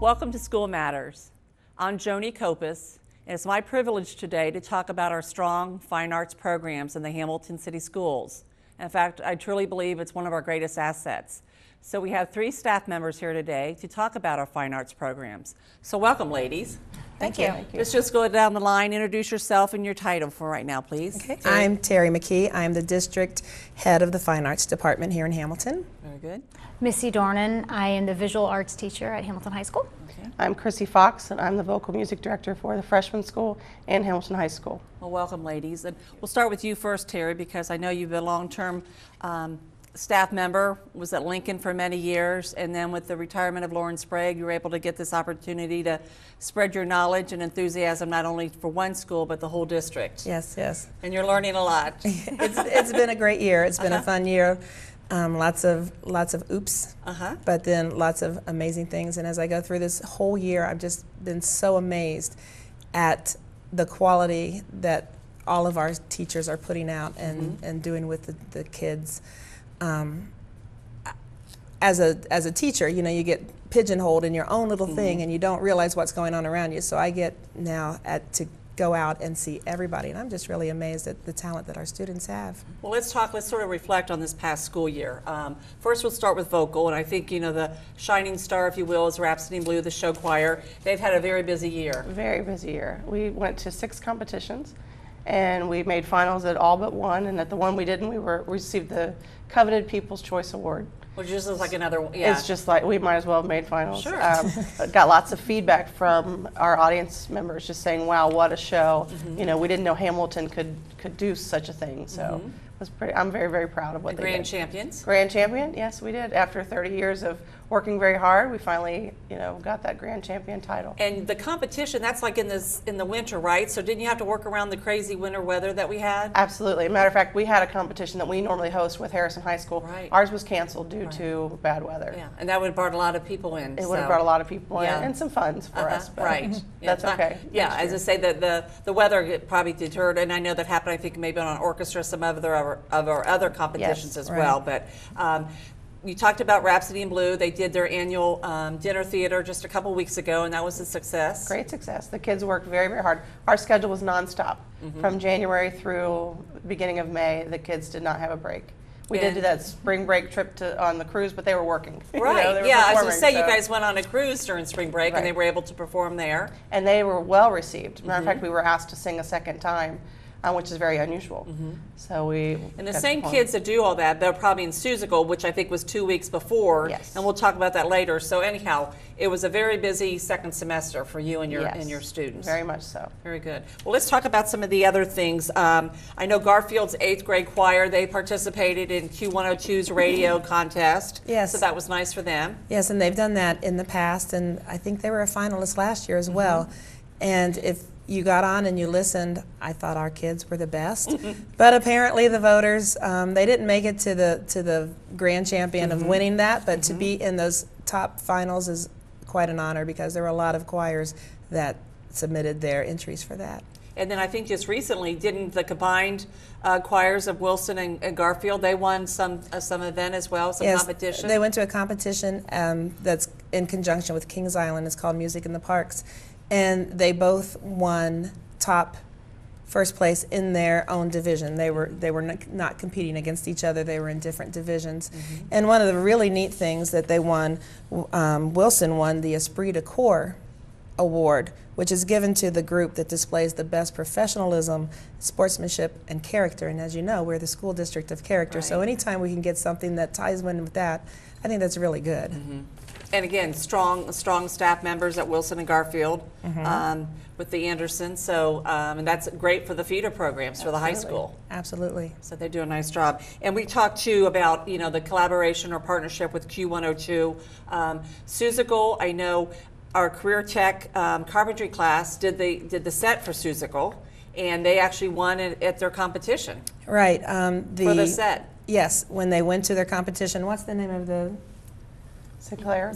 Welcome to School Matters. I'm Joni Kopis, and it's my privilege today to talk about our strong fine arts programs in the Hamilton City Schools. In fact, I truly believe it's one of our greatest assets. So we have 3 staff members here today to talk about our fine arts programs. So welcome, ladies. Thank you. Let's just go down the line, introduce yourself and your title for right now, please. Okay. I'm Terry McKee. I'm the district head of the Fine Arts Department here in Hamilton. Very good. Missy Dornan. I am the visual arts teacher at Hamilton High School. Okay. I'm Chrissy Fox, and I'm the vocal music director for the freshman school and Hamilton High School. Well, welcome, ladies. And we'll start with you first, Terry, because I know you've been a long-term staff member, was at Lincoln for many years, and then with the retirement of Lauren Sprague, you were able to get this opportunity to spread your knowledge and enthusiasm not only for one school, but the whole district. Yes, yes. And you're learning a lot. It's been a great year. It's been a fun year. Lots of oops, but then lots of amazing things. And as I go through this whole year, I've just been so amazed at the quality that all of our teachers are putting out and doing with the kids. As a teacher, you know, you get pigeonholed in your own little thing and you don't realize what's going on around you. So I get now to go out and see everybody, and I'm just really amazed at the talent that our students have. Well, let's sort of reflect on this past school year. First, we'll start with vocal, and I think, you know, the shining star, if you will, is Rhapsody in Blue, the show choir. They've had a very busy year. Very busy year. We went to 6 competitions, and we made finals at all but one, and at the one we didn't, we received the coveted People's Choice Award. Which just looks like another, yeah. It's just like we might as well have made finals. Sure. Got lots of feedback from our audience members just saying, wow, what a show. You know, we didn't know Hamilton could do such a thing. So it was pretty, I'm very, very proud of what they did. Grand champions? Grand champion, yes, we did. After 30 years of working very hard, we finally, you know, got that grand champion title. And the competition, that's like in the winter, right? So didn't you have to work around the crazy winter weather that we had? Absolutely. Matter of fact, we had a competition that we normally host with Harrison High School. Right. Ours was canceled due to bad weather. Yeah, and that would have brought a lot of people in. It would have brought a lot of people in Yeah. and some funds for us. But right. That's okay. Yeah, as I say, the weather probably deterred, and I know that happened, I think, maybe on an orchestra, some of our other competitions as well. But you talked about Rhapsody in Blue. They did their annual dinner theater just a couple weeks ago, and that was a success. Great success. The kids worked very, very hard. Our schedule was nonstop. From January through the beginning of May, the kids did not have a break. We did do that spring break trip on the cruise, but they were working. Right, you know, they were yeah, I was going to say, so. you guys went on a cruise during spring break, and they were able to perform there. And they were well received. Matter of fact, we were asked to sing a second time, which is very unusual. So and the same kids that do all that, they're probably in Seussical, which I think was 2 weeks before. Yes. And we'll talk about that later. So anyhow, it was a very busy second semester for you and your students. Very much so. Very good. Well, let's talk about some of the other things. I know Garfield's 8th grade choir, they participated in Q102's radio contest. Yes. So that was nice for them. Yes, and they've done that in the past, and I think they were a finalist last year as well. And if you got on and you listened, I thought our kids were the best. But apparently the voters, they didn't make it to the grand champion of winning that, but to be in those top finals is quite an honor because there were a lot of choirs that submitted their entries for that. And then I think just recently, didn't the combined choirs of Wilson and Garfield, they won some event as well, some competition? They went to a competition that's in conjunction with Kings Island. It's called Music in the Parks. And they both won top first place in their own division. They were not competing against each other. They were in different divisions. And one of the really neat things that they won, Wilson won the Esprit de Corps Award, which is given to the group that displays the best professionalism, sportsmanship, and character. And as you know, we're the school district of character. So anytime we can get something that ties in with that, I think that's really good. And again, strong staff members at Wilson and Garfield with the Andersons. So, and that's great for the feeder programs for the high school. Absolutely. So they do a nice job. And we talked too about, you know, the collaboration or partnership with Q102. Seussical, I know our career tech carpentry class did the set for Seussical, and they actually won at their competition. Right. For the set. Yes, when they went to their competition. What's the name of the? Sinclair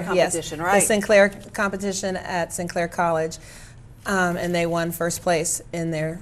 competition, yes. right. The Sinclair competition at Sinclair College, and they won first place in their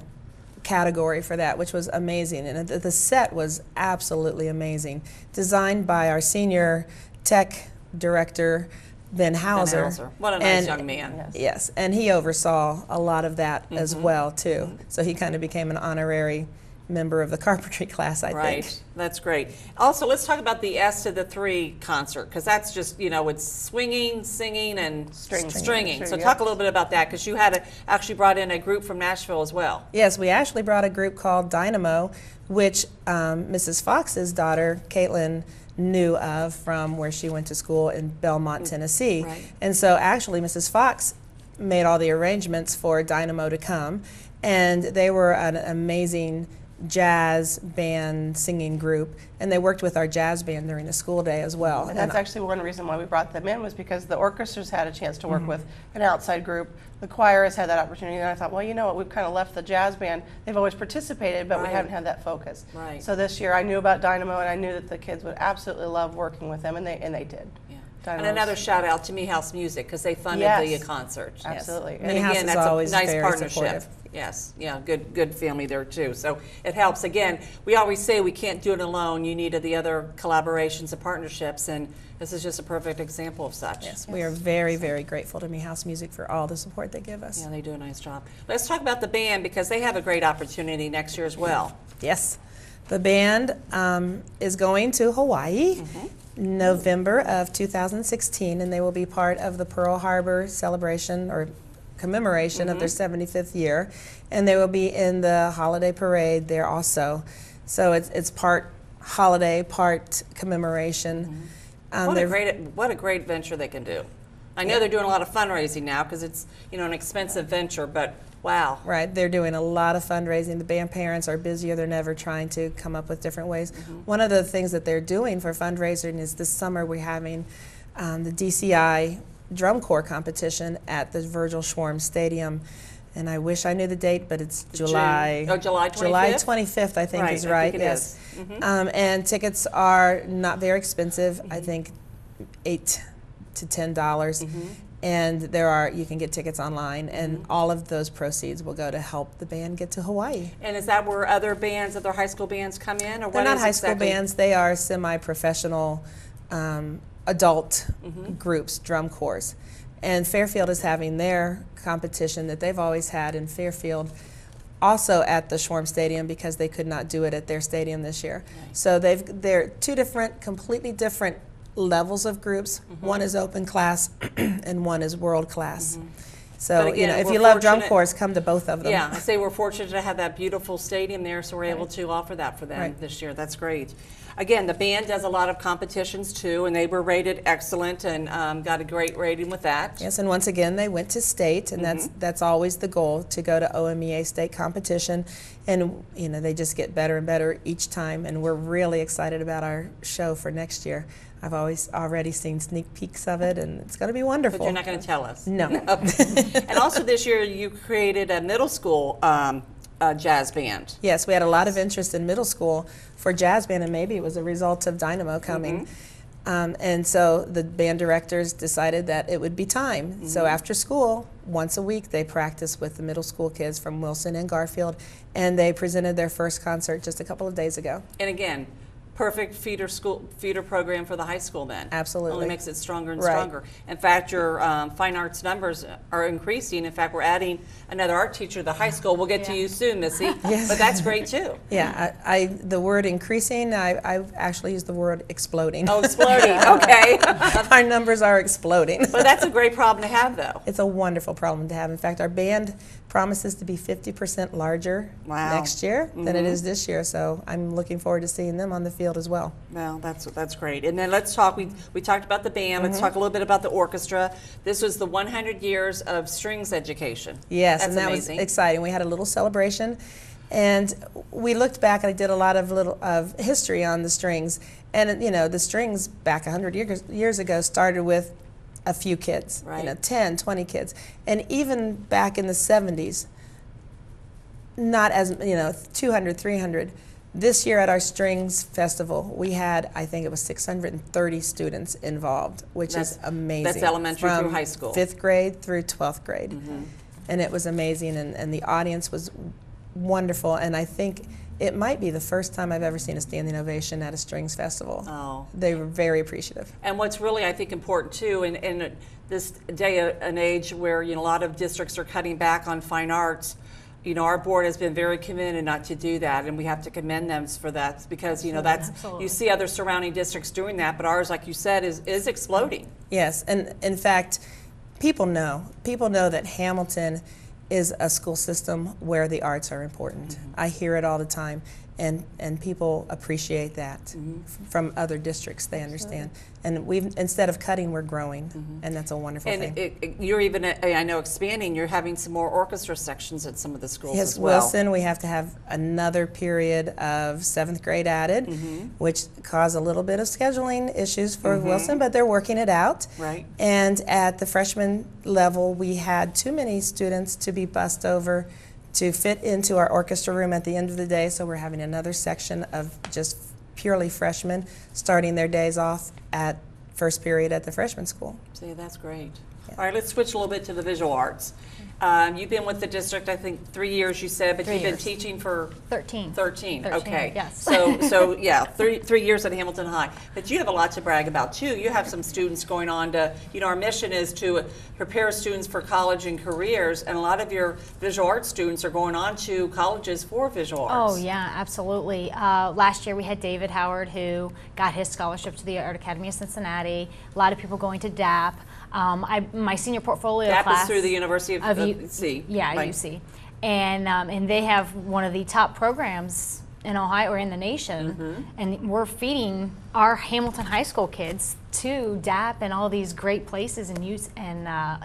category for that, which was amazing. And the set was absolutely amazing. Designed by our senior tech director, Ben Hauser. Hauser. What a nice young man. Yes. Yes, and he oversaw a lot of that as well too. So he kind of became an honorary member of the carpentry class, I Right, think. that's great. Also, let's talk about the S to the 3 concert, because that's just, you know, it's swinging, singing, and stringing. So Yep. talk a little bit about that, because you had actually brought in a group from Nashville as well. Yes, we actually brought a group called Dynamo, which Mrs. Fox's daughter, Caitlin, knew of from where she went to school in Belmont, Tennessee. Right. And so actually Mrs. Fox made all the arrangements for Dynamo to come, and they were an amazing jazz band singing group, and they worked with our jazz band during the school day as well. And that's actually one reason why we brought them in, was because the orchestras had a chance to work with an outside group. The choir has had that opportunity, and I thought, well, you know what, we've kind of left the jazz band. They've always participated, but we Right. haven't had that focus. Right. So this year I knew about Dynamo, and I knew that the kids would absolutely love working with them, and they did. Yeah. Dynamo's- And another shout out to Me House Music, because they funded Yes. the concert. Yes. Absolutely. And Me House again, is that's always a nice very partnership. supportive. Yes, yeah, good family there too. So it helps. Again, we always say we can't do it alone. You need the other collaborations and partnerships, and this is just a perfect example of such. Yes, we are very, very grateful to Me House Music for all the support they give us. Yeah, they do a nice job. Let's talk about the band, because they have a great opportunity next year as well. Yes, the band is going to Hawaii November of 2016, and they will be part of the Pearl Harbor celebration or commemoration of their 75th year, and they will be in the holiday parade there also. So it's part holiday, part commemoration. What they're- a great venture they can do. I know they're doing a lot of fundraising now, because it's, you know, an expensive venture, but wow. Right, they're doing a lot of fundraising. The band parents are busier than ever trying to come up with different ways. One of the things that they're doing for fundraising is this summer we're having the DCI drum corps competition at the Virgil Schwarm Stadium. And I wish I knew the date, but it's July. Oh, July 25th? July 25th, I think Right, is I right. think it yes. is. And tickets are not very expensive. I think $8 to $10. And you can get tickets online, and all of those proceeds will go to help the band get to Hawaii. And is that where other high school bands come in, or They're what not is high school exactly? bands, they are semi-professional adult groups, drum corps. And Fairfield is having their competition that they've always had in Fairfield, also at the Schwarm Stadium, because they could not do it at their stadium this year. So they're two completely different levels of groups. One is open class and one is world class. So, But again, if we're you love drum fortunate- corps, come to both of them. Yeah, I say we're fortunate to have that beautiful stadium there, so we're able to offer that for them Right. this year. That's great. Again, the band does a lot of competitions too, and they were rated excellent and got a great rating with that. Yes, and once again, they went to state, and that's always the goal, to go to OMEA state competition. And they just get better and better each time, and we're really excited about our show for next year. I've already seen sneak peeks of it, and it's going to be wonderful. But you're not going to tell us. No. And also this year you created a middle school jazz band. Yes, we had a lot of interest in middle school for jazz band, and maybe it was a result of Dynamo coming. And so the band directors decided that it would be time. So after school, once a week, they practiced with the middle school kids from Wilson and Garfield, and they presented their first concert just a couple of days ago. And again, perfect feeder program for the high school then. Absolutely. Only makes it stronger and Right. stronger. In fact, your fine arts numbers are increasing. In fact, we're adding another art teacher to the high school. We'll get to you soon, Missy. Yes. But that's great too. Yeah, the word increasing, I actually use the word exploding. Oh, exploding. Okay. Our numbers are exploding. But that's a great problem to have, though. It's a wonderful problem to have. In fact, our band promises to be 50% larger Wow. next year than it is this year, so I'm looking forward to seeing them on the field as well. Well, that's great. And then let's talk, we talked about the band, let's talk a little bit about the orchestra. This was the 100 years of strings education. Yes, That's and that amazing. was exciting. We had a little celebration, and we looked back, and I did a lot of history on the strings. And the strings back 100 years ago started with a few kids, Right. 10, 20 kids. And even back in the 70s, not as, 200, 300. This year at our Strings Festival, we had, I think it was 630 students involved, which is amazing. That's elementary through From high school. 5th grade through 12th grade. And it was amazing, and the audience was wonderful. And I think it might be the first time I've ever seen a standing ovation at a strings festival. Oh. They were very appreciative. And what's really, I think, important too, in this day and age where a lot of districts are cutting back on fine arts, our board has been very committed not to do that, and we have to commend them for that because that's Absolutely. you see other surrounding districts doing that, but ours, like you said, is exploding. Yes, and in fact, people know that Hamilton is a school system where the arts are important. I hear it all the time, and people appreciate that from other districts. They understand, and instead of cutting, we're growing, and that's a wonderful thing. And you're even, I know, expanding. You're having some more orchestra sections at some of the schools Yes, as well. Wilson, we have to have another period of 7th grade added, which caused a little bit of scheduling issues for Wilson, but they're working it out. Right. And at the freshman level, we had too many students to be bussed over to fit into our orchestra room at the end of the day, so we're having another section of just purely freshmen starting their days off at first period at the freshman school. See, that's great. Yeah. All right, let's switch a little bit to the visual arts. You've been with the district, I think, 3 years, you said, but 3 you've been years. teaching for 13. 13. 13, Okay. yes. So yeah, three years at Hamilton High. But you have a lot to brag about too. You have some students going on to, our mission is to prepare students for college and careers, and a lot of your visual arts students are going on to colleges for visual arts. Oh yeah, absolutely. Last year we had David Howard, who got his scholarship to the Art Academy of Cincinnati. A lot of people going to DAP. My senior portfolio DAP class is through the University of UC. Yeah, right? UC, and they have one of the top programs in Ohio or in the nation, and we're feeding our Hamilton High School kids to DAP and all these great places and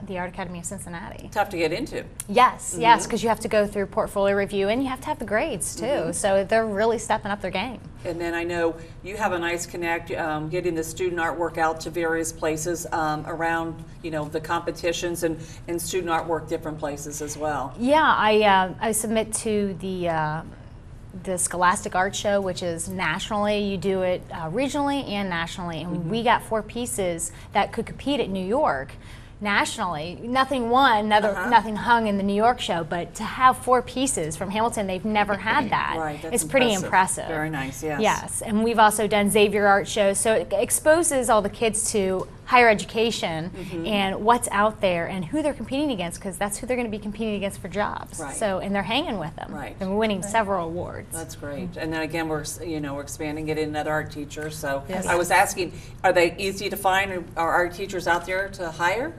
the Art Academy of Cincinnati. Tough to get into. Yes, yes, because you have to go through portfolio review and you have to have the grades too. So they're really stepping up their game. And then I know you have a nice connect, getting the student artwork out to various places around, the competitions and student artwork different places as well. Yeah, I submit to the Scholastic Art Show, which is nationally. You do it regionally and nationally, and we got 4 pieces that could compete at New York. Nationally, nothing won, nothing hung in the New York show, but to have 4 pieces from Hamilton, they've never had that. Right, that's it's pretty impressive. Very nice, yes. Yes, and we've also done Xavier Art Shows, so it exposes all the kids to higher education and what's out there and who they're competing against, because that's who they're going to be competing against for jobs. Right. So, and they're hanging with them. Right. And we're winning several awards. That's great. And then again, we're expanding it in another art teachers. So Yes. I was asking, are they easy to find? Are art teachers out there to hire?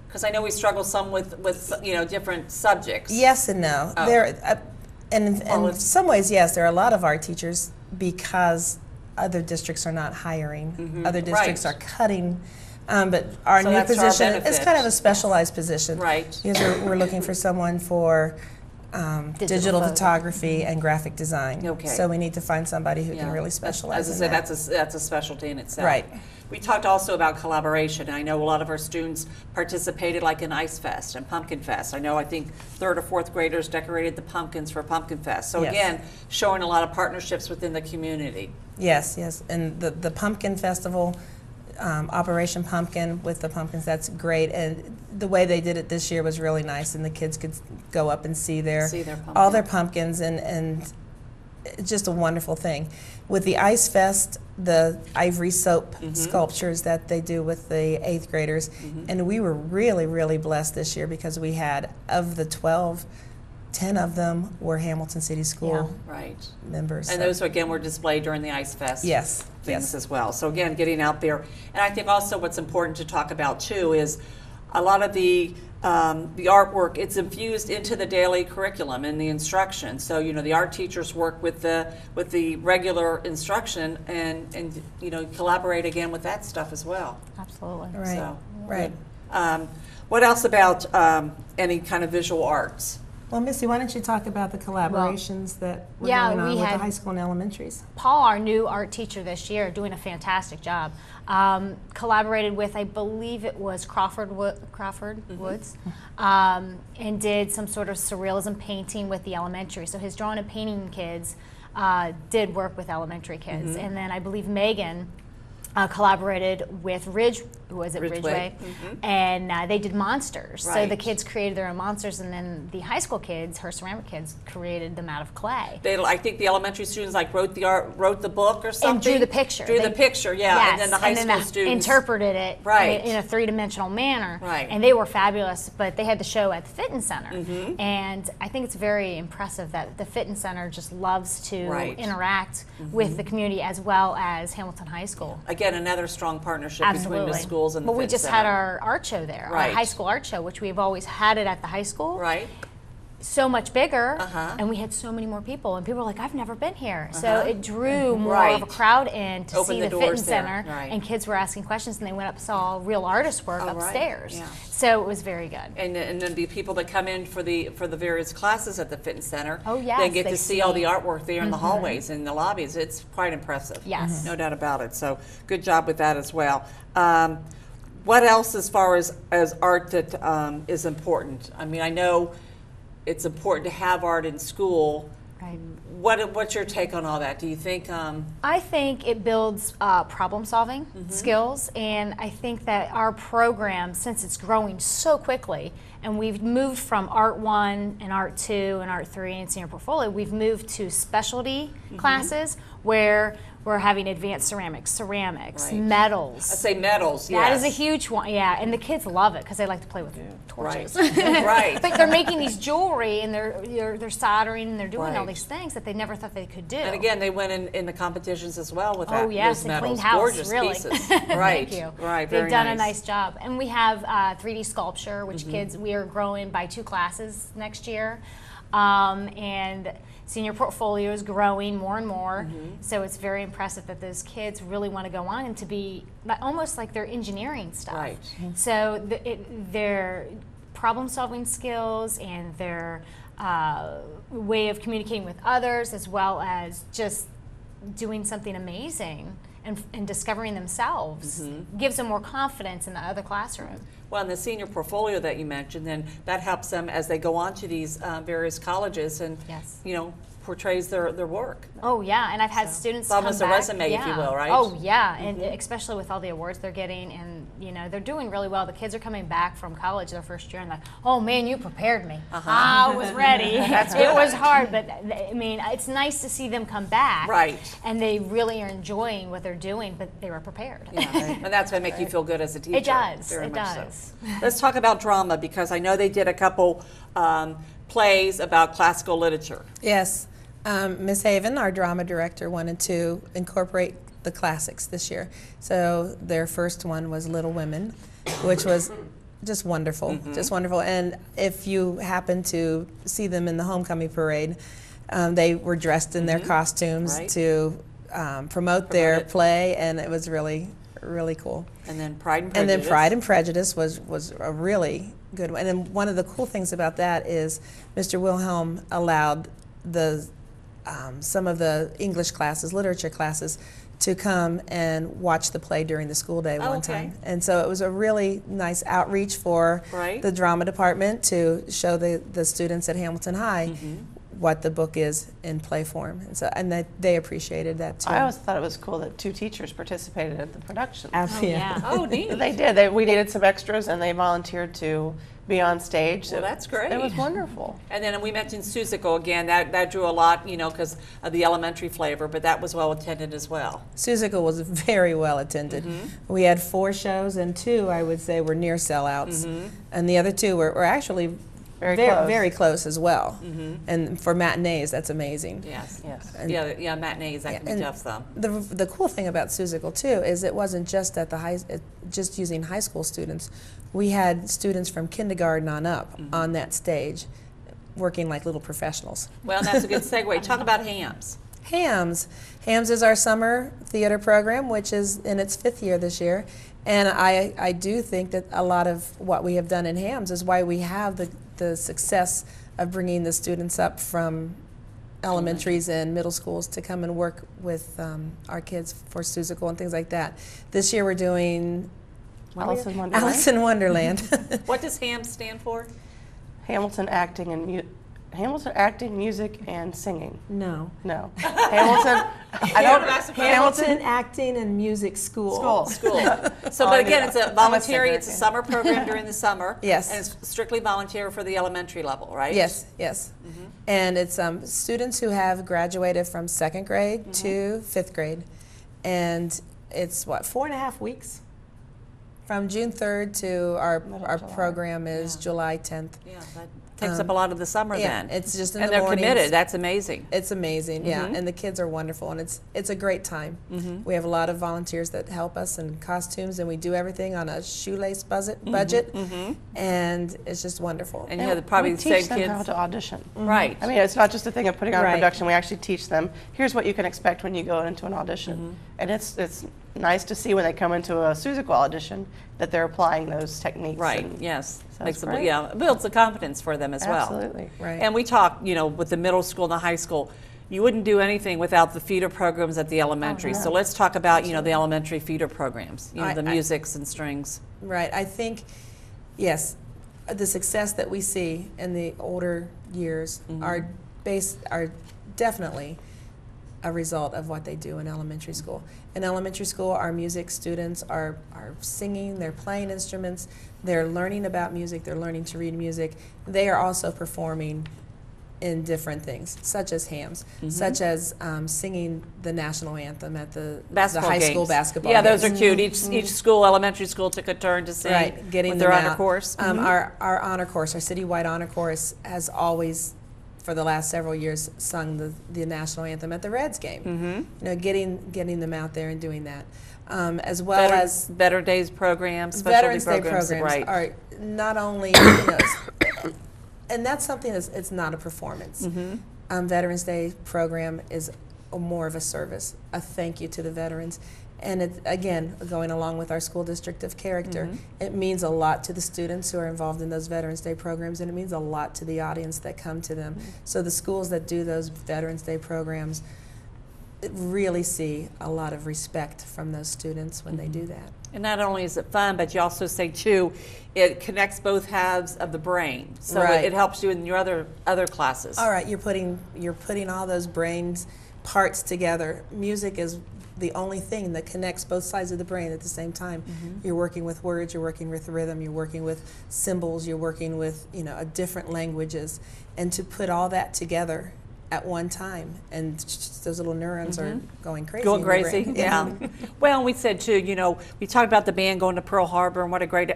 Because I know we struggle some with different subjects. Yes and no. Oh. There, in some ways, yes, there are a lot of art teachers because other districts are not hiring. Other districts Right. are cutting. But our So new that's to our position is benefit. kind of a specialized position. Right. Because we're looking for someone for digital photo. photography and graphic design. Okay. So we need to find somebody who can really As specialize I in said, that. that's a specialty in itself. Right. We talked also about collaboration. I know a lot of our students participated like in Ice Fest and Pumpkin Fest. I think 3rd or 4th graders decorated the pumpkins for Pumpkin Fest. So Yes. again, showing a lot of partnerships within the community. Yes, yes. And the Pumpkin Festival, Operation Pumpkin with the pumpkins, that's great. And the way they did it this year was really nice, and the kids could go up and see all their pumpkins, and it's just a wonderful thing. With the Ice Fest, the ivory soap sculptures that they do with the 8th graders, and we were really, really blessed this year because we had, of the 12, 10 of them were Hamilton City School Right. members. And so- those, again, were displayed during the Ice Fest. Yes, Things yes. as well. So again, getting out there. And I think also what's important to talk about too is a lot of the artwork, it's infused into the daily curriculum and the instruction. So, the art teachers work with the regular instruction and collaborate again with that stuff as well. Absolutely. Right, So, right. what else about any kind of visual arts? Well, Missy, why don't you talk about the collaborations that were yeah, going on we with the had- high school and elementaries? Paul, our new art teacher this year, doing a fantastic job. Collaborated with, I believe it was Crawford Woods, and did some sort of surrealism painting with the elementary. So his drawing and painting kids did work with elementary kids. And then I believe Megan collaborated with Ridgeway, and they did monsters. So the Right. kids created their own monsters, and then the high school kids, her ceramic kids, created them out of clay. I think the elementary students like wrote the book or something. And drew the picture. Drew the picture, yeah. Yes, And then the high school students interpreted it Right. in a three-dimensional manner. Right. And they were fabulous, but they had the show at the Fitness Center. Mm-hmm. And I think it's very impressive that the Fitness Center just loves to Right. interact with the community as well as Hamilton High School. Again, another strong partnership between the schools and the But we Fitness just had Center. our art show there, Right. our high school art show, which we've always had it at the high school. Right. So much bigger, Uh-huh. and we had so many more people, and people were like, "I've never been here." So it drew more Right. of a crowd in to Opened see the the doors fitness there, center, right. and kids were asking questions, and they went up and saw real artist work Oh, right. upstairs. Yeah. So it was very good. And then the people that come in for the various classes at the fitness center, Oh, yes, they get they to see all the see. artwork there in the hallways and the lobbies. It's quite impressive. Yes. No doubt about it. So good job with that as well. What else as far as art that is important? I mean, I know it's important to have art in school. Right. What's your take on all that? Do you think? I think it builds problem-solving skills, and I think that our program, since it's growing so quickly, and we've moved from Art 1 and Art 2 and Art 3 and Senior Portfolio, we've moved to specialty classes where we're having advanced ceramics, Right. metals. I say metals. That yes. is a huge one, yeah, and the kids love it because they like to play with torches. Right. Right. But they're making these jewelry, and they're soldering, and they're doing all Right. these things that they never thought they could do. And again, they went in the competitions as well with that. Oh yes, those and metals. cleaned house, Gorgeous really. pieces. Thank Right. you. Right. They've Very done a nice job, and we have 3D sculpture, which kids we are growing by 2 classes next year, and Senior Portfolio is growing more and more. So it's very impressive that those kids really want to go on and to be almost like their engineering stuff. Right. So their problem-solving skills and their way of communicating with others, as well as just doing something amazing and discovering themselves, gives them more confidence in the other classroom. Well, in the senior portfolio that you mentioned, then that helps them as they go on to these various colleges and, Yes. portrays their work. Oh yeah, and I've had students It's almost come a back, resume, if you yeah. will, right? Oh yeah, and especially with all the awards they're getting, and they're doing really well. The kids are coming back from college their first year, and like, oh man, you prepared me. I was ready. It was hard, but I mean, it's nice to see them come back, Right. And they really are enjoying what they're doing, but they were prepared. Yeah. And that's going to make you feel good as a teacher. It does. Very It much so. does. Let's talk about drama, because I know they did a couple plays about classical literature. Yes. Ms. Haven, our drama director, wanted to incorporate the classics this year. So their first one was Little Women, which was just wonderful, just wonderful. And if you happen to see them in the homecoming parade, they were dressed in their costumes Right. to promote their it. play, and it was really, really cool. And then Pride and And Prejudice. then Pride and Prejudice was a really good one. And then one of the cool things about that is Mr. Wilhelm allowed some of the English classes, literature classes, to come and watch the play during the school day one okay. time. And so it was a really nice outreach for Right. the drama department to show the students at Hamilton High what the book is in play form. And they appreciated that too. I always thought it was cool that 2 teachers participated in the production. Absolutely. Yeah. Oh, neat. They did. We needed some extras, and they volunteered to be on stage. Well, that's great. It was wonderful. And then we mentioned Suzical again. That drew a lot, because of the elementary flavor, but that was well attended as well. Suzical was very well attended. We had 4 shows, and 2, I would say, were near sellouts. And the other 2 were actually very close as well. And for matinees, that's amazing. Yes. Yes. And- Yeah, matinees, that can be and tough some. The cool thing about Suzical too is it wasn't just at just using high school students. We had students from kindergarten on up on that stage, working like little professionals. Well, that's a good segue. Talk about Hams. Hams is our summer theater program, which is in its 5th year this year. And I do think that a lot of what we have done in Hams is why we have the success of bringing the students up from elementaries and middle schools to come and work with our kids for Suzical and things like that. This year we're doing Alice in Wonderland. Alice in Wonderland. What does Hams stand for? Hamilton Acting Hamilton acting, music, and singing. No. No. Hamilton. Hamilton Acting and Music School. School. So, Oh, but I again, knew it's a that. I'm a voluntary, singer, it's a yeah. summer program during the summer. Yes. And it's strictly volunteer for the elementary level, right? Yes, yes. And it's students who have graduated from 2nd grade to 5th grade. And it's what, 4.5 weeks? From June 3rd to our July. program is July 10th. Yeah, that takes up a lot of the summer Yeah, then. it's just in and the they're mornings. committed. That's amazing. It's amazing, yeah, and the kids are wonderful, and it's a great time. We have a lot of volunteers that help us in costumes, and we do everything on a shoelace budget, and it's just wonderful. And you have probably we the teach same them how kids. to audition. Right. I mean, it's not just a thing of putting on a Right. production. We actually teach them, here's what you can expect when you go into an audition. And it's nice to see when they come into a Suzical audition that they're applying those techniques. Right, and- yes. So Makes it's them, great. yeah, it builds the confidence for them as well. Absolutely. Right. And we talk, with the middle school and the high school, you wouldn't do anything without the feeder programs at the elementary. So let's talk about, the elementary feeder programs, the I- musics and strings. Right, I think, yes, the success that we see in the older years are definitely a result of what they do in elementary school. In elementary school, our music students are singing, they're playing instruments, they're learning about music, they're learning to read music. They are also performing in different things, such as hams, such as singing the national anthem at the Basketball high games. school basketball Yeah, those games. are cute. Each school, elementary school, took a turn to sing Right, getting with them their honor out. course. Our honor course, our citywide honor course, has always, for the last several years, sung the national anthem at the Reds game. Getting them out there and doing that, as well as Better Days programs, specialty Veterans Day programs, programs right? are not only, and that's something it's not a performance. Veterans Day program is more of a service, a thank you to the veterans. And it, again, going along with our school district of character, it means a lot to the students who are involved in those Veterans Day programs, and it means a lot to the audience that come to them. So the schools that do those Veterans Day programs really see a lot of respect from those students when they do that. And not only is it fun, but you also say too, it connects both halves of the brain. So Right. it helps you in your other classes. All right, you're putting all those brains parts together. Music is the only thing that connects both sides of the brain at the same time. You're working with words, you're working with rhythm, you're working with symbols, you're working with different languages, and to put all that together at one time, and those little neurons are going crazy. Going in your crazy, brain. yeah. Well, we said too, we talked about the band going to Pearl Harbor and what a great,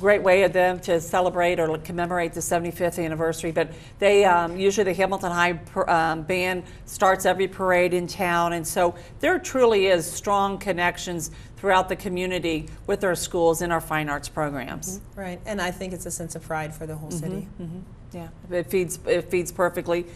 great way of them to celebrate or commemorate the 75th anniversary. But they usually the Hamilton High band starts every parade in town, and so there truly is strong connections throughout the community with our schools and our fine arts programs. Right, and I think it's a sense of pride for the whole city. Yeah, it feeds perfectly.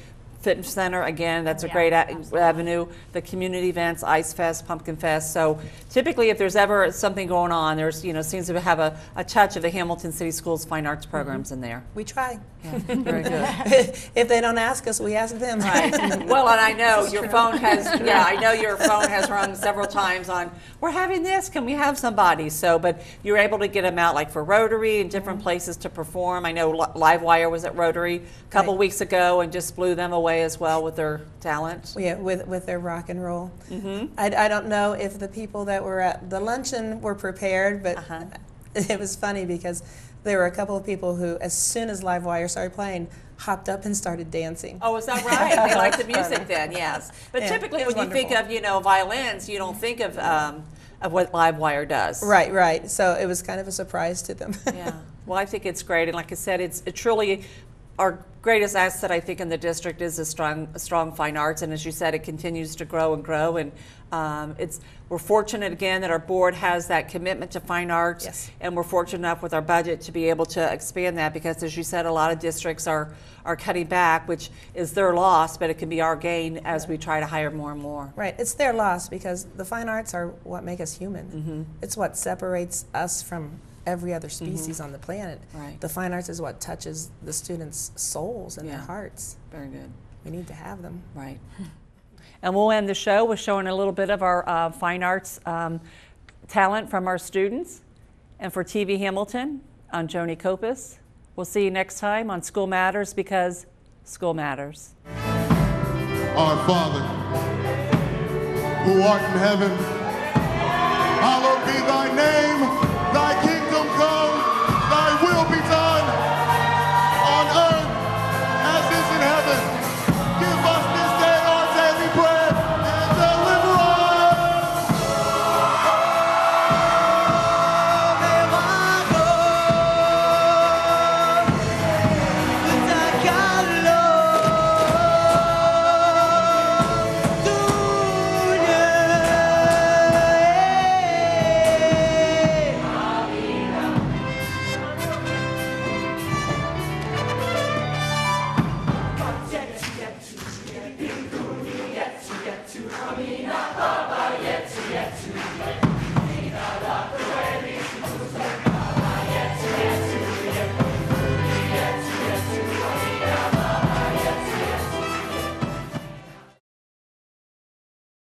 Fitness Center, again, that's a Yeah, great absolutely. avenue. The community events, Ice Fest, Pumpkin Fest. So typically if there's ever something going on, there's, seems to have a touch of the Hamilton City Schools fine arts programs in there. We try. Yeah, very good. If they don't ask us, we ask them. Right. Well, and I know your phone has rung several times on, we're having this, can we have somebody? So, but you're able to get them out like for Rotary and different places to perform. I know Livewire was at Rotary a couple Right. weeks ago and just blew them away as well with their talent. Yeah, with their rock and roll. I don't know if the people that were at the luncheon were prepared, but it was funny because there were a couple of people who, as soon as Livewire started playing, hopped up and started dancing. Oh, is that right? They like the music then, yes. But Yeah, typically it was when you think of, violins, you don't think of what Livewire does. Right, right. So it was kind of a surprise to them. Yeah. Well, I think it's great. And like I said, it truly, our greatest asset, I think, in the district is a strong fine arts. And as you said, it continues to grow and grow. And we're fortunate, again, that our board has that commitment to fine arts. Yes. And we're fortunate enough with our budget to be able to expand that because, as you said, a lot of districts are cutting back, which is their loss, but it can be our gain as we try to hire more and more. Right, it's their loss because the fine arts are what make us human. It's what separates us from every other species on the planet. Right. The fine arts is what touches the students' souls and their Yeah. hearts. Very good. We need to have them. Right. And we'll end the show with showing a little bit of our fine arts talent from our students. And for TV Hamilton, I'm Joni Kopis. We'll see you next time on School Matters, because school matters. Our Father, who art in heaven,